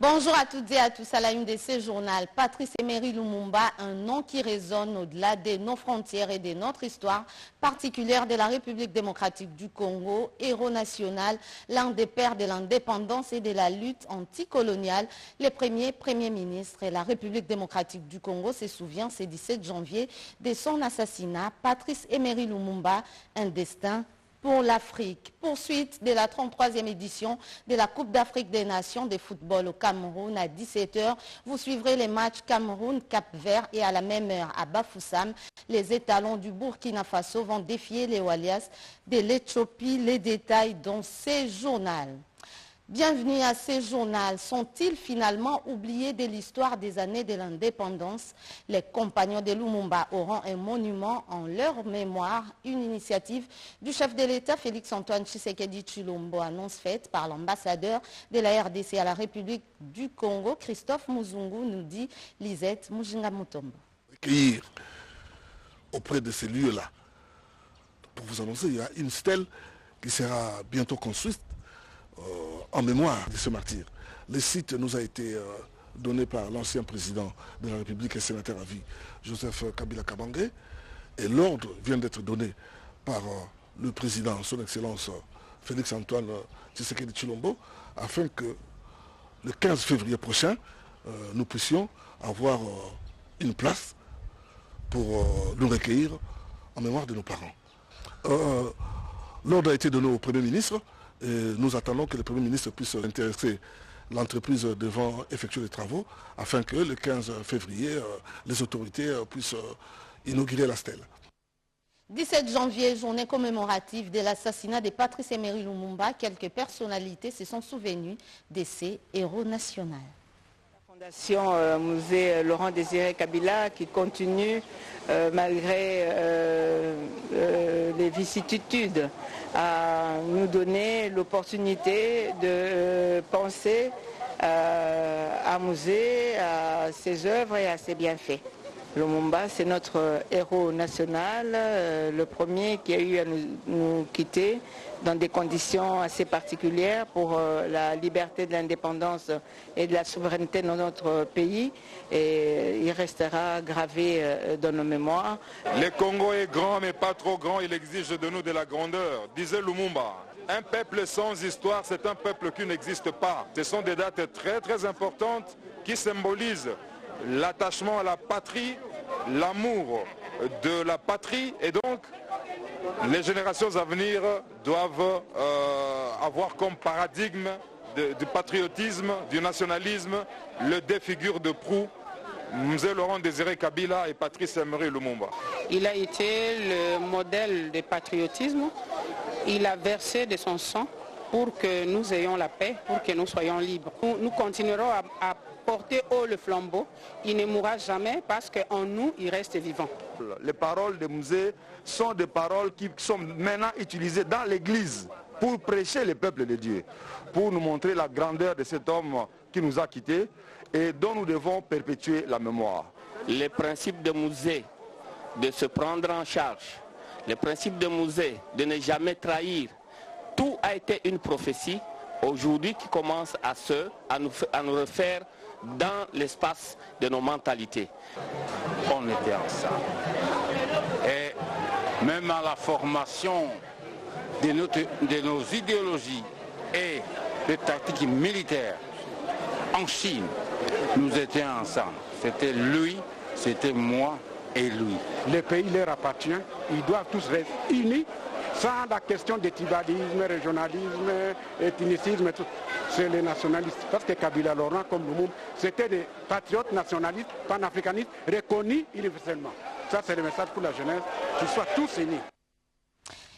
Bonjour à toutes et à tous à la une de ce journal. Patrice Emery Lumumba, un nom qui résonne au-delà de nos frontières et de notre histoire particulière de la République démocratique du Congo, héros national, l'un des pères de l'indépendance et de la lutte anticoloniale, le premier ministre de la République démocratique du Congo se souvient ce 17 janvier de son assassinat. Patrice Emery Lumumba, un destin pour l'Afrique. Poursuite de la 33e édition de la Coupe d'Afrique des Nations de football au Cameroun à 17 h. Vous suivrez les matchs Cameroun-Cap-Vert et à la même heure à Bafoussam, les étalons du Burkina Faso vont défier les Walias de l'Éthiopie. Les détails dans ce journal. Bienvenue à ce journal. Sont-ils finalement oubliés de l'histoire des années de l'indépendance? Les compagnons de Lumumba auront un monument en leur mémoire. Une initiative du chef de l'État Félix-Antoine Tshisekedi Tshilombo, annonce faite par l'ambassadeur de la RDC à la République du Congo, Christophe Muzungu, nous dit Lisette Mujinga-Mutombo. Accueillir auprès de ces lieux-là, pour vous annoncer, il y a une stèle qui sera bientôt construite en mémoire de ce martyr. Le site nous a été donné par l'ancien président de la République et sénateur à vie, Joseph Kabila Kabange, et l'ordre vient d'être donné par le président, son excellence Félix-Antoine Tshisekedi Tshilombo, afin que le 15 février prochain, nous puissions avoir une place pour nous recueillir en mémoire de nos parents. L'ordre a été donné au Premier ministre. Et nous attendons que le Premier ministre puisse intéresser l'entreprise devant effectuer les travaux afin que le 15 février, les autorités puissent inaugurer la stèle. 17 janvier, journée commémorative de l'assassinat de Patrice Emery Lumumba. Quelques personnalités se sont souvenues de ces héros nationaux. La Fondation Musée Laurent Désiré Kabila qui continue malgré les vicissitudes à nous donner l'opportunité de penser à Musée, à ses œuvres et à ses bienfaits. Lumumba, c'est notre héros national, le premier qui a eu à nous quitter dans des conditions assez particulières pour la liberté de l'indépendance et de la souveraineté dans notre pays. Et il restera gravé dans nos mémoires. Le Congo est grand mais pas trop grand, il exige de nous de la grandeur, disait Lumumba. Un peuple sans histoire, c'est un peuple qui n'existe pas. Ce sont des dates très très importantes qui symbolisent l'attachement à la patrie, l'amour de la patrie, et donc les générations à venir doivent avoir comme paradigme du patriotisme, du nationalisme, le deux figures de proue, Mzee Laurent Désiré Kabila et Patrice Emery Lumumba. Il a été le modèle de patriotisme, il a versé de son sang pour que nous ayons la paix, pour que nous soyons libres. Nous continuerons à porter haut le flambeau, il ne mourra jamais parce qu'en nous, il reste vivant. Les paroles de Musée sont des paroles qui sont maintenant utilisées dans l'église pour prêcher le peuple de Dieu, pour nous montrer la grandeur de cet homme qui nous a quittés et dont nous devons perpétuer la mémoire. Le principe de Musée de se prendre en charge, le principe de Musée de ne jamais trahir, tout a été une prophétie aujourd'hui qui commence à nous refaire dans l'espace de nos mentalités. On était ensemble. Et même à la formation de nos idéologies et des tactiques militaires en Chine, nous étions ensemble. C'était lui, c'était moi et lui. Le pays leur appartient, ils doivent tous rester unis sans la question de tribalisme, régionalisme, ethnicisme, tout. C'est les nationalistes. Parce que Kabila, Laurent, comme Lumumba, c'était des patriotes nationalistes, panafricanistes, reconnus universellement. Ça, c'est le message pour la jeunesse, qu'ils soient tous unis.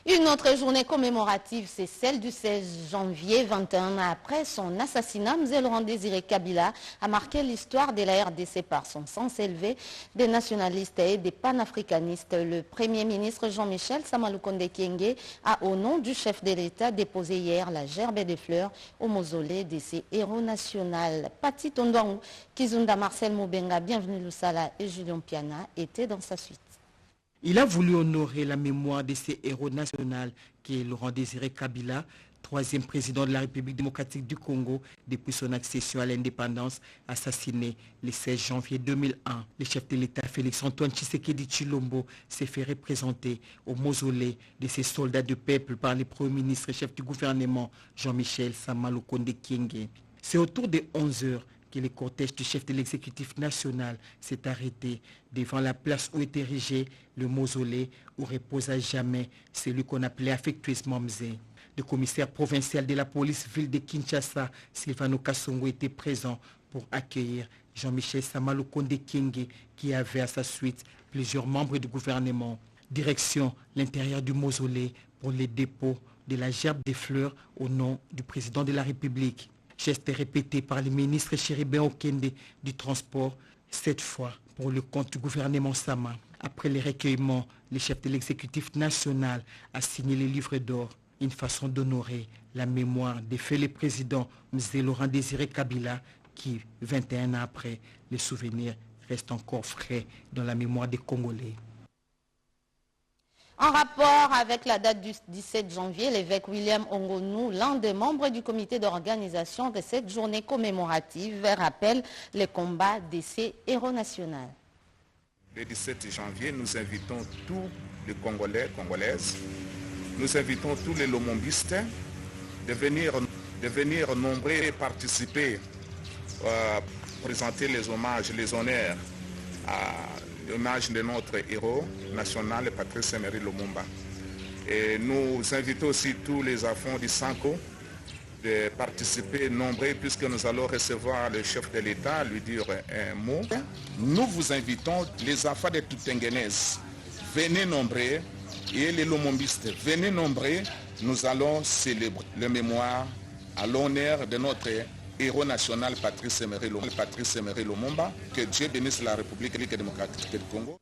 Une autre journée commémorative, c'est celle du 16 janvier, 21 ans après son assassinat. Mzee Laurent Désiré Kabila a marqué l'histoire de la RDC par son sens élevé des nationalistes et des panafricanistes. Le Premier ministre Jean-Michel Samalukonde Kyenge a, au nom du chef de l'État, déposé hier la gerbe des fleurs au mausolée de ces héros nationaux. Pati Tondouangou, Kizunda Marcel Moubenga, Bienvenue Loussala et Julien Piana étaient dans sa suite. Il a voulu honorer la mémoire de ces héros nationaux qui est Laurent Désiré Kabila, troisième président de la République démocratique du Congo depuis son accession à l'indépendance, assassiné le 16 janvier 2001. Le chef de l'État Félix-Antoine Tshisekedi Tshilombo s'est fait représenter au mausolée de ses soldats de peuple par le Premier ministre et chef du gouvernement Jean-Michel Sama Lukonde Kyenge. C'est autour de 11 heures que le cortège du chef de l'exécutif national s'est arrêté devant la place où est érigé le mausolée où repose à jamais celui qu'on appelait affectueusement Mzé. Le commissaire provincial de la police ville de Kinshasa, Sylvano Kassongo, était présent pour accueillir Jean-Michel Sama Lukonde Kyenge qui avait à sa suite plusieurs membres du gouvernement. Direction l'intérieur du mausolée pour les dépôts de la gerbe des fleurs au nom du président de la République. Geste répété par le ministre Chéribin Okende du Transport, cette fois pour le compte du gouvernement Sama. Après le recueillement, le chef de l'exécutif national a signé les livres d'or, une façon d'honorer la mémoire des faits le président Mzé Laurent Désiré Kabila qui, 21 ans après, les souvenirs restent encore frais dans la mémoire des Congolais. En rapport avec la date du 17 janvier, l'évêque William Ongonou, l'un des membres du comité d'organisation de cette journée commémorative, rappelle les combats de ces héros nationaux. Le 17 janvier, nous invitons tous les Congolais, Congolaises, nous invitons tous les lomombistes de venir nombreux et participer, présenter les hommages, les honneurs à l'hommage de notre héros national, Patrice Emery Lumumba. Et nous invitons aussi tous les enfants du Sanko de participer nombreux puisque nous allons recevoir le chef de l'État, lui dire un mot. Nous vous invitons, les enfants de Toutengenèse, venez nombreux, et les lomombistes, venez nombreux, nous allons célébrer le mémoire à l'honneur de notre héros national Patrice Emery Lumumba. Que Dieu bénisse la République démocratique du Congo.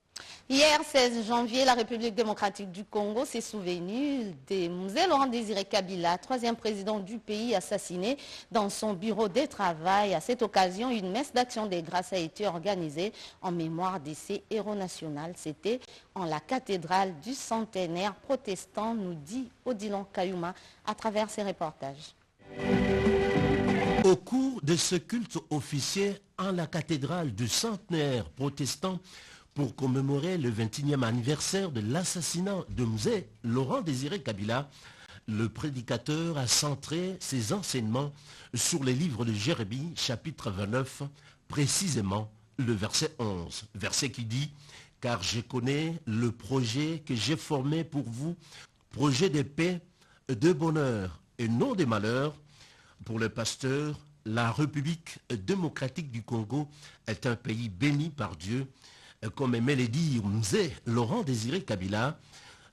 Hier, 16 janvier, la République démocratique du Congo s'est souvenue de Mzé Laurent Désiré Kabila, troisième président du pays, assassiné dans son bureau de travail. À cette occasion, une messe d'action des grâces a été organisée en mémoire de ces héros nationaux. C'était en la cathédrale du centenaire protestant, nous dit Odilon Kayuma à travers ses reportages. Au cours de ce culte officiel en la cathédrale du centenaire protestant pour commémorer le 21e anniversaire de l'assassinat de Mzé Laurent Désiré Kabila, le prédicateur a centré ses enseignements sur les livres de Jérémie, chapitre 29, précisément le verset 11. Verset qui dit « Car je connais le projet que j'ai formé pour vous, projet de paix, de bonheur et non de malheur. » Pour le pasteur, la République démocratique du Congo est un pays béni par Dieu. Comme aimait le dire Mzé Laurent Désiré Kabila,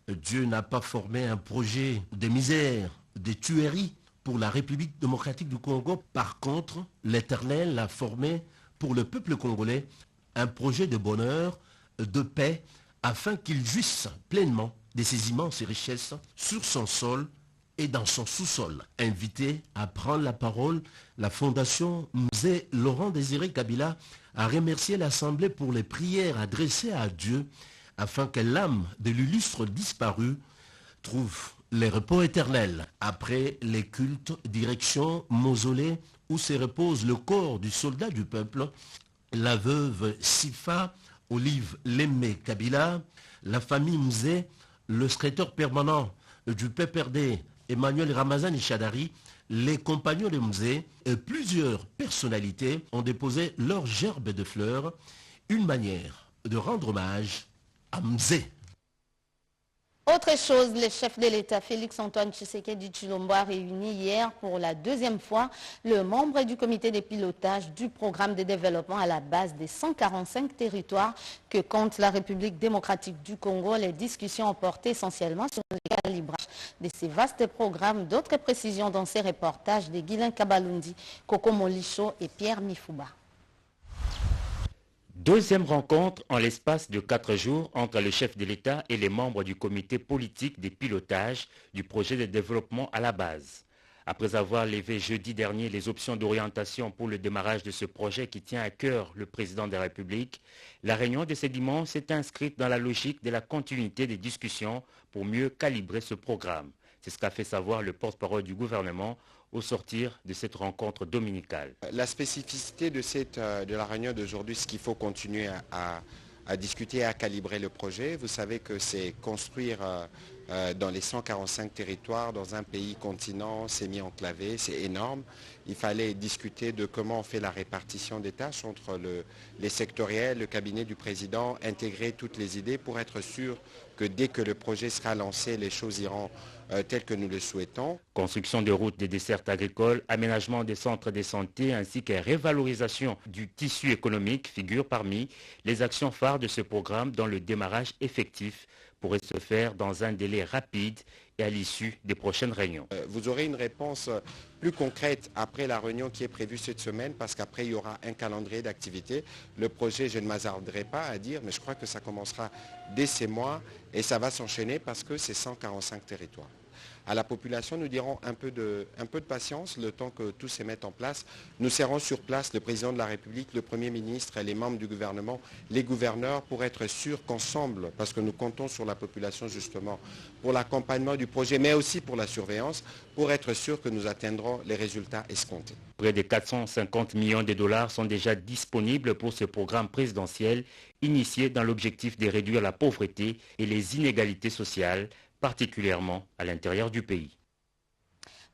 Dieu n'a pas formé un projet de misère, de tuerie pour la République démocratique du Congo. Par contre, l'Éternel a formé pour le peuple congolais un projet de bonheur, de paix, afin qu'il jouisse pleinement de ses immenses richesses sur son sol et dans son sous-sol. Invité à prendre la parole, la Fondation Mzé Laurent Désiré Kabila a remercié l'Assemblée pour les prières adressées à Dieu afin que l'âme de l'illustre disparu trouve le repos éternel. Après les cultes, direction mausolée où se repose le corps du soldat du peuple, la veuve Sifa Olive Lemé Kabila, la famille Mzé, le secrétaire permanent du PPRD Emmanuel Ramazani Chadari, les compagnons de Mzé et plusieurs personnalités ont déposé leur gerbe de fleurs, une manière de rendre hommage à Mzé. Autre chose, le chef de l'État Félix-Antoine Tshisekedi Tshilombo a réuni hier pour la deuxième fois le membre du comité de pilotage du programme de développement à la base des 145 territoires que compte la République démocratique du Congo. Les discussions ont porté essentiellement sur le calibrage de ces vastes programmes. D'autres précisions dans ces reportages de Guilain Kabalundi, Koko Molicho et Pierre Mifouba. Deuxième rencontre en l'espace de 4 jours entre le chef de l'État et les membres du comité politique de pilotage du projet de développement à la base. Après avoir levé jeudi dernier les options d'orientation pour le démarrage de ce projet qui tient à cœur le président de la République, la réunion de ce dimanche s'est inscrite dans la logique de la continuité des discussions pour mieux calibrer ce programme. C'est ce qu'a fait savoir le porte-parole du gouvernement au sortir de cette rencontre dominicale. La spécificité de la réunion d'aujourd'hui, c'est qu'il faut continuer à discuter et à calibrer le projet. Vous savez que c'est construire dans les 145 territoires, dans un pays continent semi-enclavé, c'est énorme. Il fallait discuter de comment on fait la répartition des tâches entre les sectoriels, le cabinet du président, intégrer toutes les idées pour être sûr que dès que le projet sera lancé, les choses iront telles que nous le souhaitons. Construction de routes, des dessertes agricoles, aménagement des centres de santé ainsi que révalorisation du tissu économique figurent parmi les actions phares de ce programme dont le démarrage effectif pourrait se faire dans un délai rapide et à l'issue des prochaines réunions. Vous aurez une réponse plus concrète après la réunion qui est prévue cette semaine parce qu'après il y aura un calendrier d'activité. Le projet, je ne m'hasarderai pas à dire, mais je crois que ça commencera dès ces mois et ça va s'enchaîner parce que c'est 145 territoires. À la population, nous dirons un peu de patience, le temps que tout se mette en place. Nous serons sur place, le président de la République, le Premier ministre, les membres du gouvernement, les gouverneurs, pour être sûrs qu'ensemble, parce que nous comptons sur la population justement, pour l'accompagnement du projet, mais aussi pour la surveillance, pour être sûrs que nous atteindrons les résultats escomptés. Près de 450 millions de dollars sont déjà disponibles pour ce programme présidentiel initié dans l'objectif de réduire la pauvreté et les inégalités sociales, particulièrement à l'intérieur du pays.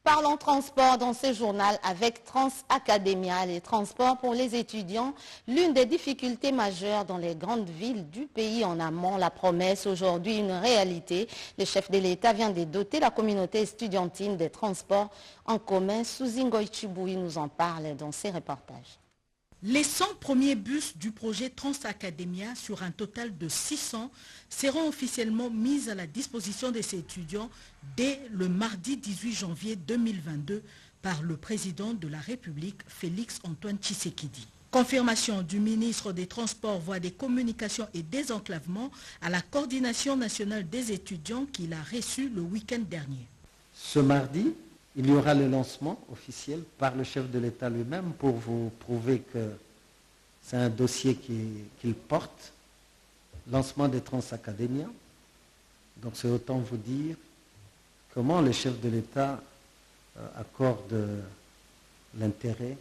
Parlons transport dans ce journal avec Transacademia, les transports pour les étudiants. L'une des difficultés majeures dans les grandes villes du pays en amont, la promesse aujourd'hui une réalité. Le chef de l'État vient de doter la communauté estudiantine des transports en commun. Suzingoy Chiboui nous en parle dans ses reportages. Les 100 premiers bus du projet Transacademia sur un total de 600 seront officiellement mis à la disposition de ces étudiants dès le mardi 18 janvier 2022 par le président de la République, Félix Antoine Tshisekedi. Confirmation du ministre des Transports, Voies des Communications et Désenclavement à la coordination nationale des étudiants qu'il a reçu le week-end dernier. Ce mardi, il y aura le lancement officiel par le chef de l'État lui-même pour vous prouver que c'est un dossier qu'il porte, lancement des Transacademia. Donc c'est autant vous dire comment le chef de l'État accorde l'intérêt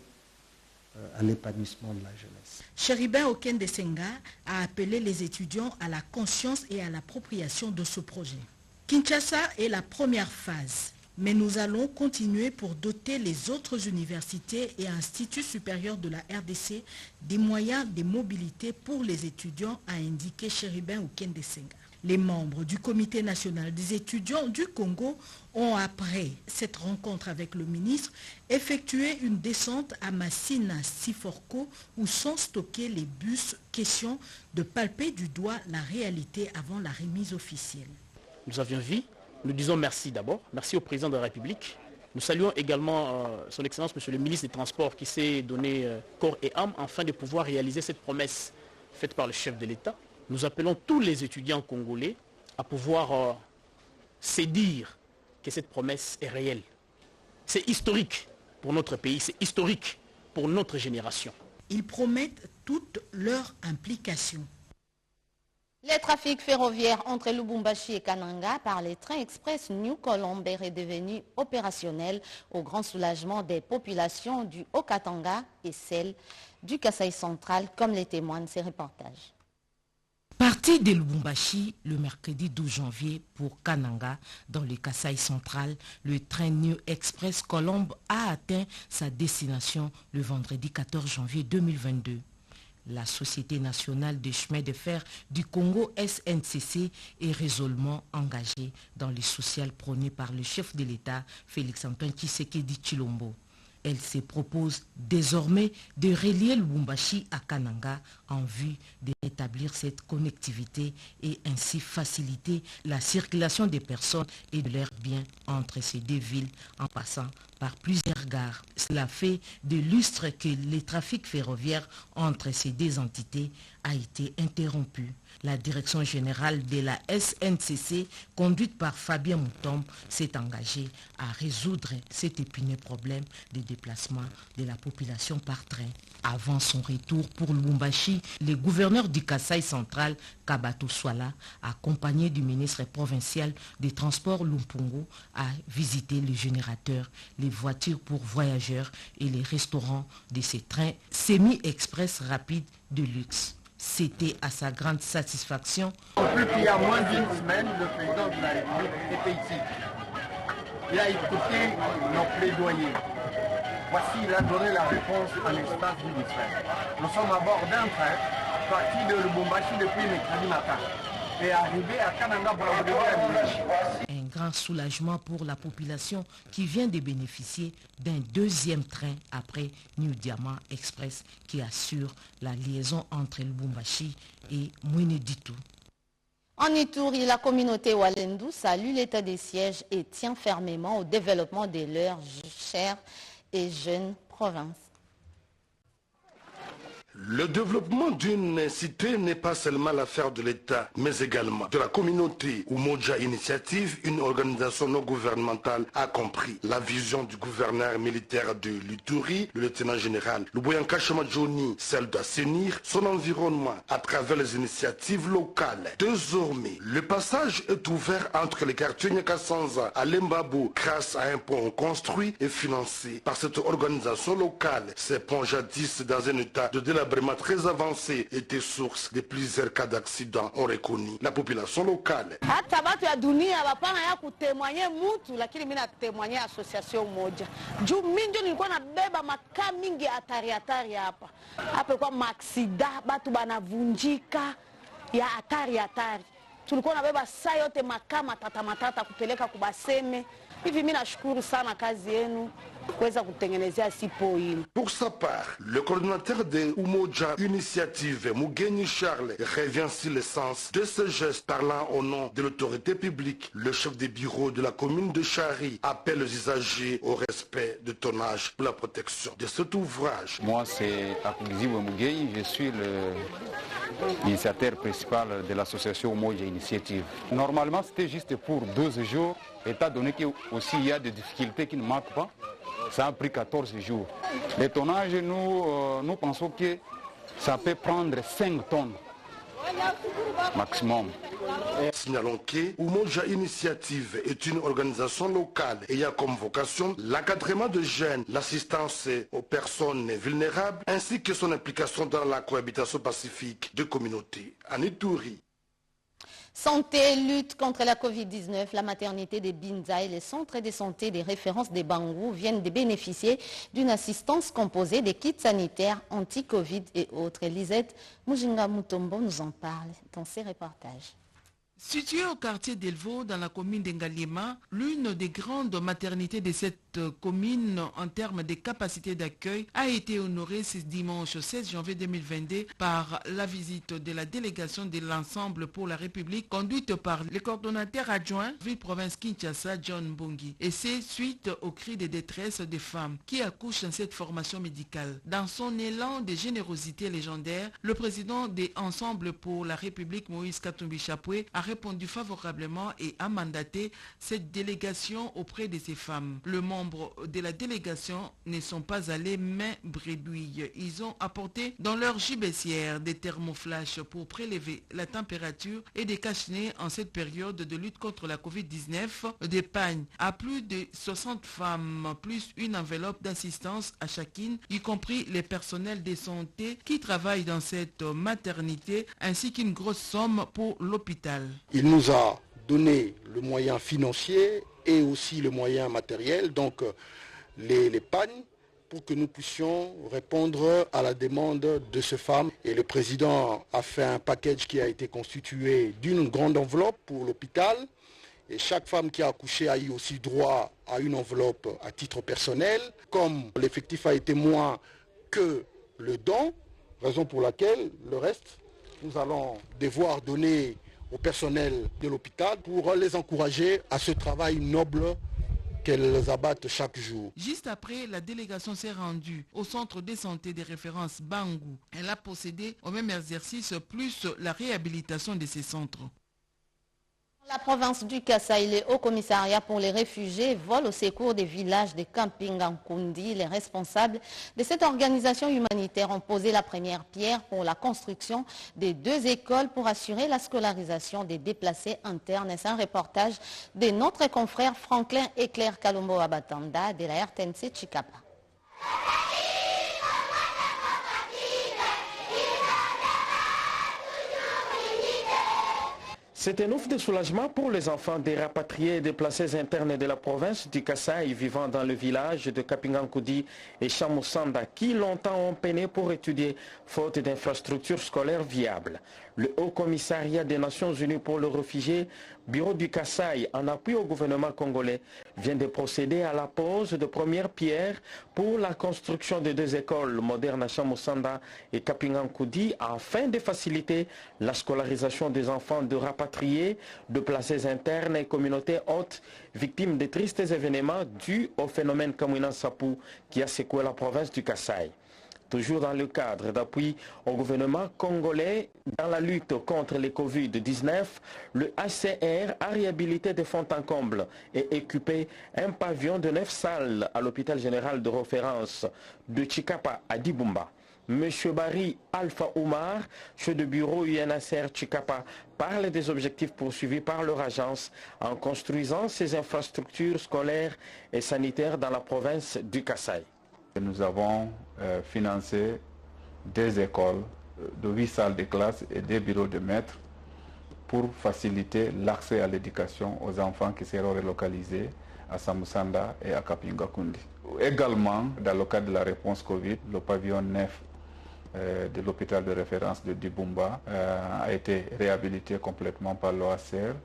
à l'épanouissement de la jeunesse. Chéribin Okende Senga a appelé les étudiants à la conscience et à l'appropriation de ce projet. Kinshasa est la première phase. Mais nous allons continuer pour doter les autres universités et instituts supérieurs de la RDC des moyens de mobilité pour les étudiants, a indiqué Chéribin Okende Senga. Les membres du Comité national des étudiants du Congo ont, après cette rencontre avec le ministre, effectué une descente à Massina Siforco où sont stockés les bus, question de palper du doigt la réalité avant la remise officielle. Nous avions vu. Nous disons merci d'abord, merci au président de la République. Nous saluons également son Excellence, Monsieur le ministre des Transports, qui s'est donné corps et âme afin de pouvoir réaliser cette promesse faite par le chef de l'État. Nous appelons tous les étudiants congolais à pouvoir se dire que cette promesse est réelle. C'est historique pour notre pays, c'est historique pour notre génération. Ils promettent toute leur implication. Le trafic ferroviaire entre Lubumbashi et Kananga par les trains express New Colombe est redevenu opérationnel au grand soulagement des populations du Haut-Katanga et celles du Kasaï central, comme les témoignent ces reportages. Parti de Lubumbashi le mercredi 12 janvier pour Kananga, dans le Kasaï central, le train New Express Colombe a atteint sa destination le vendredi 14 janvier 2022. La Société nationale des chemins de fer du Congo, SNCC, est résolument engagée dans le social prôné par le chef de l'État, Félix Antoine Tshisekedi Tshilombo. Elle se propose désormais de relier Lubumbashi à Kananga en vue de rétablir cette connectivité et ainsi faciliter la circulation des personnes et de leurs biens entre ces deux villes en passant par plusieurs gares. Cela fait de lustres que le trafic ferroviaire entre ces deux entités a été interrompu. La direction générale de la SNCC, conduite par Fabien Moutombe, s'est engagée à résoudre cet épineux problème de déplacement de la population par train. Avant son retour pour Lubumbashi, le gouverneur du Kasaï central, Kabato Swala, accompagné du ministre provincial des Transports Lumpungu, a visité les générateurs, les voitures pour voyageurs et les restaurants de ces trains semi-express rapides de luxe. C'était à sa grande satisfaction. Il y a moins d'une semaine, le président de la République était ici. Il a écouté nos plaidoyers. Voici, il a donné la réponse en espace d'une semaine. Nous sommes à bord d'un train parti de Lubumbashi depuis mercredi matin et arrivé à Kananga pour la Un grand soulagement pour la population qui vient de bénéficier d'un deuxième train après New Diamant Express qui assure la liaison entre Lubumbashi et Mouineditou. En Ituri, la communauté Walendu salue l'état des sièges et tient fermement au développement de leur chère et jeune province. Le développement d'une cité n'est pas seulement l'affaire de l'État, mais également de la communauté. Umoja Initiative, une organisation non gouvernementale, a compris la vision du gouverneur militaire de l'Ituri, le lieutenant général Luboyanka Chamadjoni, celle d'assainir son environnement à travers les initiatives locales. Désormais, le passage est ouvert entre les quartiers Nyakasanza à Lembabo grâce à un pont construit et financé par cette organisation locale. Ces ponts jadis dans un état de délabrement très avancé étaient source de plusieurs cas d'accidents, ont reconnu la population locale. Tulikuwa nabeba saa yote makama matata kupeleka kubaseme. Hivi mimi nashukuru sana kazi yenu kuweza kutengenezea sipo hili. Pour sa part, le coordinateur de Umoja Initiative, Mugenyi Charles, revient sur l'essence de ce geste parlant au nom de l'autorité publique. Le chef de bureau de la commune de Chari appelle les usagers au respect de tonnage pour la protection de cet ouvrage. Moi, c'est Akugziwe Mugenyi, je suis l'initiateur principal de l'association Umoja Initiative. Normalement, c'était juste pour 12 jours, étant donné qu'il y a des difficultés qui ne manquent pas. Ça a pris 14 jours. Le tonnage, nous pensons que ça peut prendre 5 tonnes maximum. Signalons que Umoja Initiative est une organisation locale ayant comme vocation l'encadrement de jeunes, l'assistance aux personnes vulnérables ainsi que son implication dans la cohabitation pacifique de communautés en Ituri. Santé, lutte contre la Covid-19, la maternité de Binza et les centres de santé des références des Bangou viennent de bénéficier d'une assistance composée des kits sanitaires anti-Covid et autres. Lisette Mujinga Mutombo nous en parle dans ses reportages. Située au quartier d'Elvo, dans la commune d'Engaliema, l'une des grandes maternités de cette commune en termes de capacité d'accueil a été honorée ce dimanche 16 janvier 2022 par la visite de la délégation de l'Ensemble pour la République conduite par le coordonnateur adjoint ville-province Kinshasa, John Mbongi. Et c'est suite au cri de détresse des femmes qui accouchent dans cette formation médicale. Dans son élan de générosité légendaire, le président des Ensemble pour la République, Moïse Katumbi Chapoué, a répondu favorablement et a mandaté cette délégation auprès de ces femmes. Les membres de la délégation ne sont pas allés main bredouille. Ils ont apporté dans leur gibecière des thermoflash pour prélever la température et des cache-nez en cette période de lutte contre la Covid-19, des pagnes à plus de 60 femmes, plus une enveloppe d'assistance à chacune, y compris les personnels de santé qui travaillent dans cette maternité, ainsi qu'une grosse somme pour l'hôpital. Il nous a donné le moyen financier et aussi le moyen matériel, donc les pagnes, pour que nous puissions répondre à la demande de ces femmes. Et le président a fait un package qui a été constitué d'une grande enveloppe pour l'hôpital. Et chaque femme qui a accouché a eu aussi droit à une enveloppe à titre personnel. Comme l'effectif a été moins que le don, raison pour laquelle le reste, nous allons devoir donner au personnel de l'hôpital pour les encourager à ce travail noble qu'elles abattent chaque jour. Juste après, la délégation s'est rendue au centre de santé des références Bangou. Elle a procédé au même exercice plus la réhabilitation de ces centres. La province du Kasaï, les hauts commissariats pour les réfugiés volent au secours des villages de Kampingankundi. Les responsables de cette organisation humanitaire ont posé la première pierre pour la construction des 2 écoles pour assurer la scolarisation des déplacés internes. C'est un reportage de notre confrère Franklin et Claire Kalombo Abatanda de la RTNC Chikapa. C'est un ouf de soulagement pour les enfants des rapatriés et déplacés internes de la province du Kasaï vivant dans le village de Kapingankoudi et Chamoussanda qui longtemps ont peiné pour étudier faute d'infrastructures scolaires viables. Le Haut Commissariat des Nations Unies pour les réfugiés, Bureau du Kasaï, en appui au gouvernement congolais, vient de procéder à la pose de premières pierres pour la construction de 2 écoles modernes à Chamoussanda et Kapingankoudi afin de faciliter la scolarisation des enfants de rapatriés, de placés internes et communautés hautes victimes de tristes événements dus au phénomène Kamouina Sapou qui a secoué la province du Kasaï. Toujours dans le cadre d'appui au gouvernement congolais dans la lutte contre le Covid-19, le HCR a réhabilité de fond en comble et équipé un pavillon de 9 salles à l'hôpital général de référence de Chikapa à Dibumba. M. Barry Alpha Oumar, chef de bureau UNHCR Chikapa, parle des objectifs poursuivis par leur agence en construisant ces infrastructures scolaires et sanitaires dans la province du Kasaï. Nous avons financé 2 écoles de 8 salles de classe et 2 bureaux de maîtres pour faciliter l'accès à l'éducation aux enfants qui seront relocalisés à Samoussanda et à Kapingankundi. Également, dans le cadre de la réponse Covid, le pavillon 9 de l'hôpital de référence de Dibumba a été réhabilité complètement par l'OACR.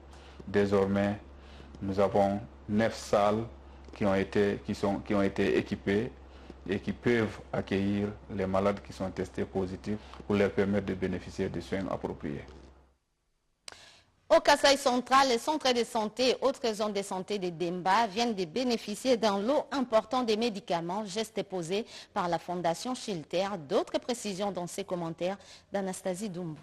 Désormais, nous avons 9 salles qui ont été équipées et qui peuvent accueillir les malades qui sont testés positifs pour leur permettre de bénéficier de soins appropriés. Au Kasaï central, les centres de santé et autres zones de santé de Demba viennent de bénéficier d'un lot important de médicaments, geste posé par la Fondation Chilter. D'autres précisions dans ces commentaires d'Anastasie Doumbou.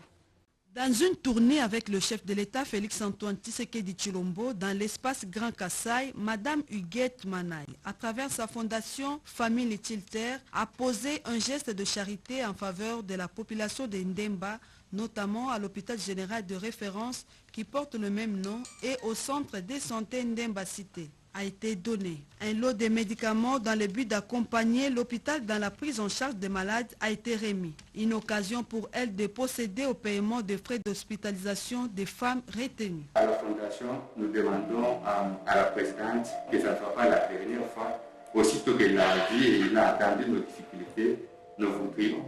Dans une tournée avec le chef de l'État Félix-Antoine Tshisekedi Tshilombo dans l'espace Grand Kasaï, Madame Huguette Manaï, à travers sa fondation Famille Chilter, a posé un geste de charité en faveur de la population de Ndemba, notamment à l'hôpital général de référence qui porte le même nom et au centre de santé Ndemba Cité. A été donné. Un lot de médicaments dans le but d'accompagner l'hôpital dans la prise en charge des malades a été remis. Une occasion pour elle de procéder au paiement des frais d'hospitalisation des femmes retenues. À la Fondation, nous demandons à la présidente que ça ne soit pas la dernière fois. Aussitôt que la vie a attendu nos difficultés, nous vous prions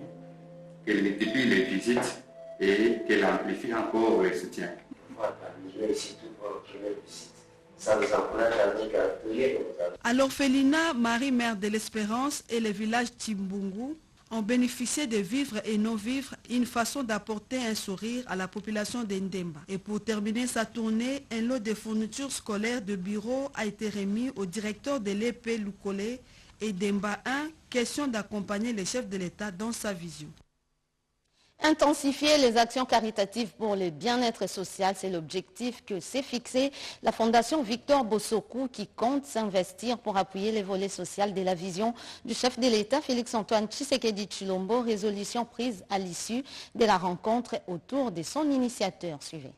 qu'elle multiplie les visites et qu'elle amplifie encore le soutien. À l'orphelinat Marie-Mère de l'Espérance et le village Timbungu ont bénéficié de vivres et non-vivres, une façon d'apporter un sourire à la population d'Ndemba. Et pour terminer sa tournée, un lot de fournitures scolaires de bureaux a été remis au directeur de l'EP Lukole et Demba 1, question d'accompagner le chef de l'État dans sa vision. Intensifier les actions caritatives pour le bien-être social, c'est l'objectif que s'est fixé la Fondation Victor Bossokou qui compte s'investir pour appuyer les volets sociaux de la vision du chef de l'État Félix-Antoine Tshisekedi Tshilombo, résolution prise à l'issue de la rencontre autour de son initiateur. Suivez.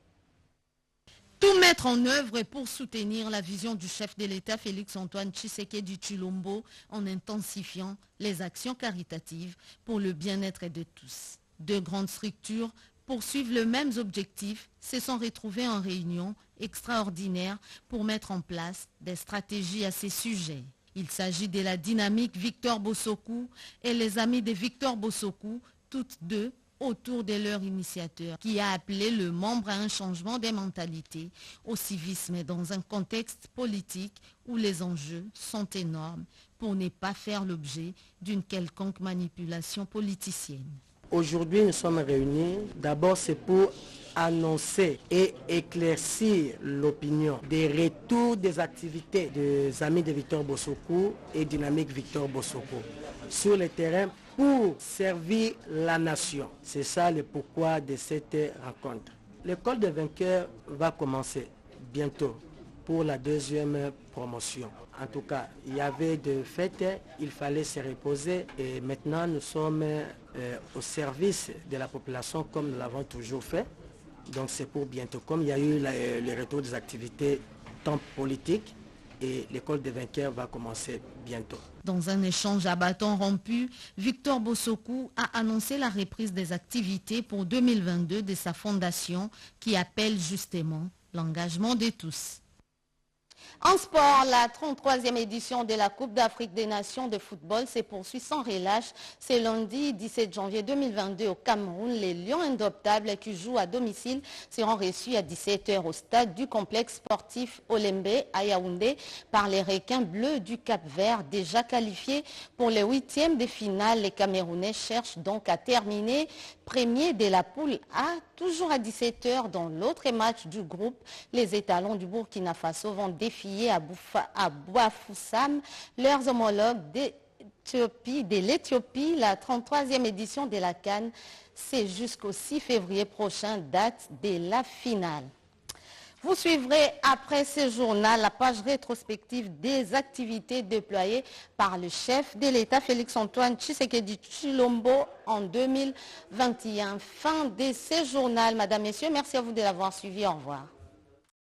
Tout mettre en œuvre pour soutenir la vision du chef de l'État Félix-Antoine Tshisekedi Tshilombo en intensifiant les actions caritatives pour le bien-être de tous. 2 grandes structures poursuivent le même objectif, se sont retrouvées en réunion extraordinaire pour mettre en place des stratégies à ces sujets. Il s'agit de la dynamique Victor Bossokou et les amis de Victor Bossokou, toutes 2 autour de leur initiateur, qui a appelé le membre à un changement des mentalités, au civisme dans un contexte politique où les enjeux sont énormes pour ne pas faire l'objet d'une quelconque manipulation politicienne. Aujourd'hui, nous sommes réunis. D'abord, c'est pour annoncer et éclaircir l'opinion des retours des activités des amis de Victor Bossokou et Dynamique Victor Bossokou sur le terrain pour servir la nation. C'est ça le pourquoi de cette rencontre. L'école des vainqueurs va commencer. bientôt pour la deuxième promotion. En tout cas, il y avait de fêtes, il fallait se reposer et maintenant nous sommes au service de la population comme nous l'avons toujours fait. Donc c'est pour bientôt. Comme il y a eu le retour des activités temps politiques et l'école des vainqueurs va commencer bientôt. Dans un échange à bâton rompu, Victor Bossokou a annoncé la reprise des activités pour 2022 de sa fondation qui appelle justement l'engagement de tous. En sport, la 33e édition de la Coupe d'Afrique des Nations de football se poursuit sans relâche. C'est lundi 17 janvier 2022 au Cameroun. Les Lions indoptables qui jouent à domicile seront reçus à 17 h au stade du complexe sportif Olembe à Yaoundé par les requins bleus du Cap-Vert déjà qualifiés pour les 8e de finale. Les Camerounais cherchent donc à terminer premier de la poule A, toujours à 17 h dans l'autre match du groupe. Les étalons du Burkina Faso vont défier à Bouafoussam leurs homologues de l'Éthiopie. La 33e édition de la CAN, c'est jusqu'au 6 février prochain, date de la finale. Vous suivrez après ce journal la page rétrospective des activités déployées par le chef de l'État Félix-Antoine Tshisekedi Tshilombo en 2021. Fin de ce journal, Madame, Messieurs, merci à vous de l'avoir suivi. Au revoir.